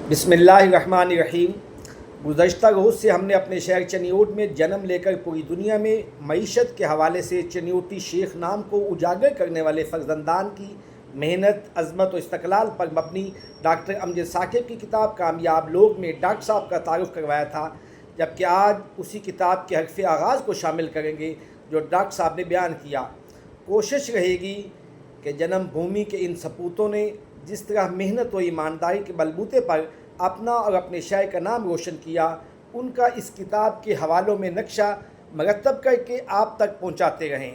बिस्मिल्लाहिर्रहमानिर्रहीम। गुज़श्ता रोज़ से हमने अपने शहर चनियोट में जन्म लेकर पूरी दुनिया में मईशत के हवाले से चनियोटी शेख नाम को उजागर करने वाले फ़र्जंदान की मेहनत, अज़मत और इस्तक़लाल पर मबनी डॉक्टर अमजद साकिब की किताब कामयाब लोग में डॉक्टर साहब का तारुफ़ करवाया था, जबकि आज उसी किताब के हर्फ़ आगाज़ को शामिल करेंगे जो डॉक्टर साहब ने बयान किया। कोशिश रहेगी कि जन्म भूमि के इन सपूतों ने जिस तरह मेहनत और ईमानदारी के बलबूते पर अपना और अपने शहर का नाम रोशन किया, उनका इस किताब के हवालों में नक्शा मरतब करके आप तक पहुंचाते रहें।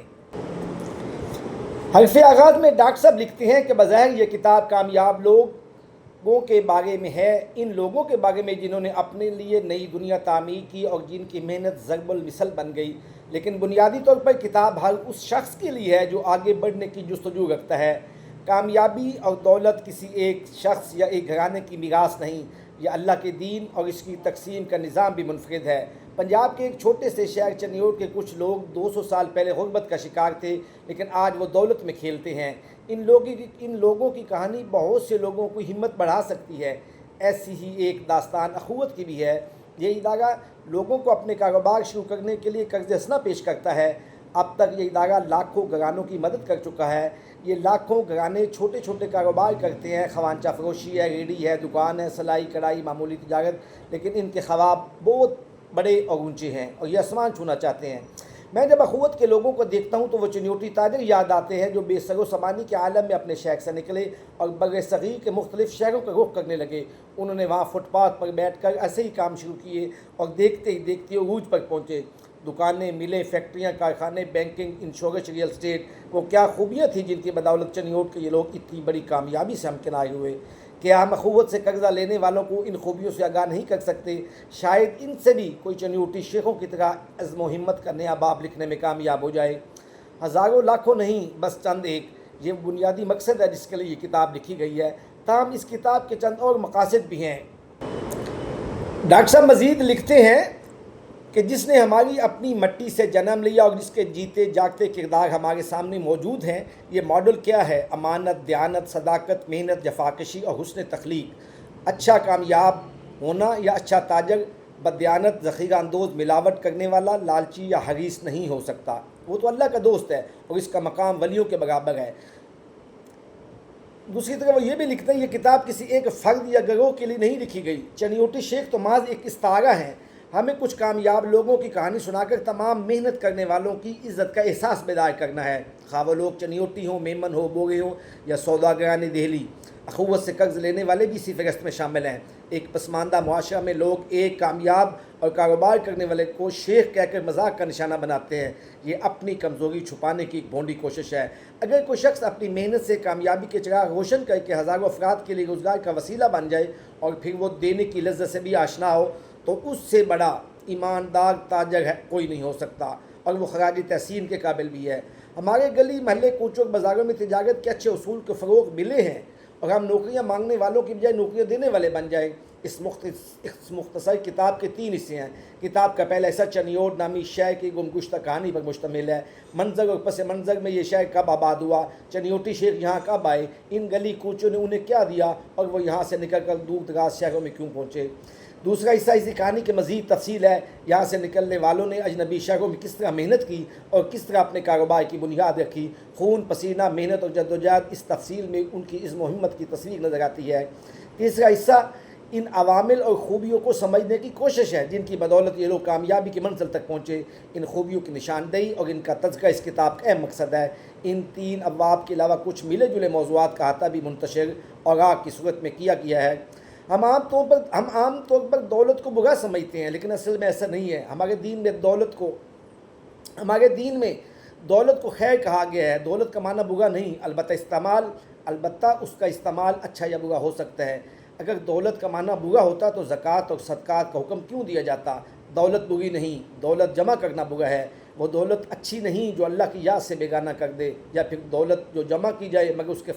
हर्फ़ आगाज़ में डॉक्टर साहब लिखते हैं कि बज़ाहिर ये किताब कामयाब लोगों के बारे में है, इन लोगों के बारे में जिन्होंने अपने लिए नई दुनिया तामीर की और जिनकी मेहनत ज़रबुल मिसल बन गई। लेकिन बुनियादी तौर पर किताब हर उस शख्स के लिए है जो आगे बढ़ने की जुस्तजू रखता है। कामयाबी और दौलत किसी एक शख्स या एक घराने की मीरास नहीं, यह अल्लाह के दीन और इसकी तकसीम का निज़ाम भी मुनफरिद है। पंजाब के एक छोटे से शहर चनियोट के कुछ लोग 200 साल पहले गुर्बत का शिकार थे, लेकिन आज वो दौलत में खेलते हैं। इन लोगों की कहानी बहुत से लोगों की हिम्मत बढ़ा सकती है। ऐसी ही एक दास्तान अखुवत की भी है। ये इदारा लोगों को अपने कारोबार शुरू करने के लिए कर्ज हसना पेश करता है। अब तक ये इदारा लाखों घरानों की मदद कर चुका है। ये लाखों घराने छोटे छोटे कारोबार करते हैं, खवानचा फरोशी है, रेडी है, दुकान है, सिलाई कढ़ाई, मामूली तिजारत, लेकिन इनके ख्वाब बहुत बड़े और ऊंचे हैं और ये आसमान छूना चाहते हैं। मैं जब अखुवत के लोगों को देखता हूँ तो वो चनियोटी ताजर याद आते हैं जो बेसरो समानी के आलम में अपने शहर से निकले और बर्र सगीर के मुख्तलिफ शहरों का रुख करने लगे। उन्होंने वहाँ फुटपाथ पर बैठ कर ऐसे ही काम शुरू किए और देखते ही देखते उरूज पर पहुँचे। दुकानें, मिलें, फैक्ट्रियाँ, कारखाने, बैंकिंग, इंश्योरेंस, रियल स्टेट, वो क्या खूबियाँ थी जिनकी बदौलत चनियोट के ये लोग इतनी बड़ी कामयाबी से हमकिनार हुए। क्या हम अखुवत से कर्जा लेने वालों को इन खूबियों से आगाह नहीं कर सकते? शायद इनसे भी कोई चनियोटी शेखों की तरह अज़्म व हिम्मत का नया बाब लिखने में कामयाब हो जाए। हज़ारों लाखों नहीं, बस चंद एक, ये बुनियादी मकसद है जिसके लिए ये किताब लिखी गई है। ताहम इस किताब के चंद और मकासद भी हैं। डॉक्टर साहब मज़ीद लिखते हैं कि जिसने हमारी अपनी मट्टी से जन्म लिया और जिसके जीते जागते किरदार हमारे सामने मौजूद हैं, ये मॉडल क्या है? अमानत, दयानत, सदाकत, मेहनत, जफाकशी और हुस्न तख्लीक। अच्छा कामयाब होना या अच्छा ताजर बदयानत, ज़ख़ीरा अंदोज़, मिलावट करने वाला, लालची या हरीस नहीं हो सकता। वो तो अल्लाह का दोस्त है और इसका मकाम वलियों के बराबर है। दूसरी तरफ वो ये भी लिखते हैं, ये किताब किसी एक फ़र्द या गिरोह के लिए नहीं लिखी गई। चनियोटी शेख तो माज एक इस्तारा है। हमें कुछ कामयाब लोगों की कहानी सुनाकर तमाम मेहनत करने वालों की इज़्ज़त का एहसास बेदार करना है, खा वो लोग चनियोटी हों, मेमन हो, बोगे हों या सौदागरान दिहली। अखुवत से कर्ज लेने वाले भी इसी फहरिस्त में शामिल हैं। एक पसमानदा मुआशरा में लोग एक कामयाब और कारोबार करने वाले को शेख कहकर मजाक का निशाना बनाते हैं। ये अपनी कमज़ोरी छुपाने की एक भोंडी कोशिश है। अगर कोई शख्स अपनी मेहनत से कामयाबी के चिराग रोशन करके हज़ारों अफराद के लिए रोज़गार का वसीला बन जाए और फिर वो देने की लज्जत से भी आशना हो, तो उससे बड़ा ईमानदार ताजर है कोई नहीं हो सकता और वो खराज तहसीन के काबिल भी है। हमारे गली महल्ले कूचों बाज़ारों में तिजारत के अच्छे उसूल के फ़रोग़ मिले हैं और हम नौकरियां मांगने वालों की बजाय नौकरियां देने वाले बन जाएं। इस मुख्तसर किताब के 3 हिस्से हैं। किताब का पहला हिस्सा चनियोट नामी शहर की गुमगुश्ता कहानी पर मुश्तमिल है। मंजर और पस मंज़र में ये शहर कब आबाद हुआ, चनियोटी शेख यहाँ कब आए, इन गली कूचों ने उन्हें क्या दिया और वो यहाँ से निकल कर दूर दराज शहरों में क्यों पहुँचे। दूसरा हिस्सा इसी कहानी की मज़ीद तफसील है। यहाँ से निकलने वालों ने अजनबी शहरों में किस तरह मेहनत की और किस तरह अपने कारोबार की बुनियाद रखी। खून, पसीना, मेहनत और जद्दोजहद, इस तफसील में उनकी इज़्म व हिम्मत की तस्वीर नज़र आती है। तीसरा हिस्सा इन अवामिल और ख़ूबियों को समझने की कोशिश है जिनकी बदौलत ये लोग कामयाबी की मंजिल तक पहुँचे। इन खूबियों की निशानदेही और इनका तज़किरा इस किताब का अहम मकसद है। इन 3 अबवाब के अलावा कुछ मिले जुले मौज़ूआत का अहाता भी मुंतशिर और आग की सूरत में किया गया है। हम आम तौर पर दौलत को बुरा समझते हैं, लेकिन असल में ऐसा नहीं है। हमारे दीन में दौलत को खैर कहा गया है। दौलत का माना बुरा नहीं, अलबत्ता उसका इस्तेमाल अच्छा या बुरा हो सकता है। अगर दौलत का माना बुरा होता तो ज़कात और सदक़ात का हुक्म क्यों दिया जाता? दौलत बुरी नहीं, दौलत जमा करना बुरा है। वो दौलत अच्छी नहीं जो अल्लाह की याद से बेगाना कर दे, या फिर दौलत जो जमा की जाए मगर उसके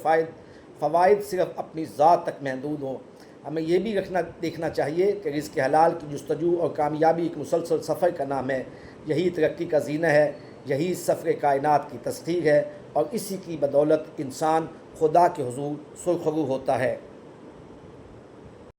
फ़वाइद सिर्फ अपनी ज़ात तक महदूद हों। हमें ये भी देखना चाहिए कि रिज़्क़ हलाल की जुस्तजू और कामयाबी एक मुसलसल सफ़र का नाम है। यही तरक्की का ज़ीना है, यही सफ़र कायनात की तस्दीक है और इसी की बदौलत इंसान खुदा के हुज़ूर सुरखरू होता है।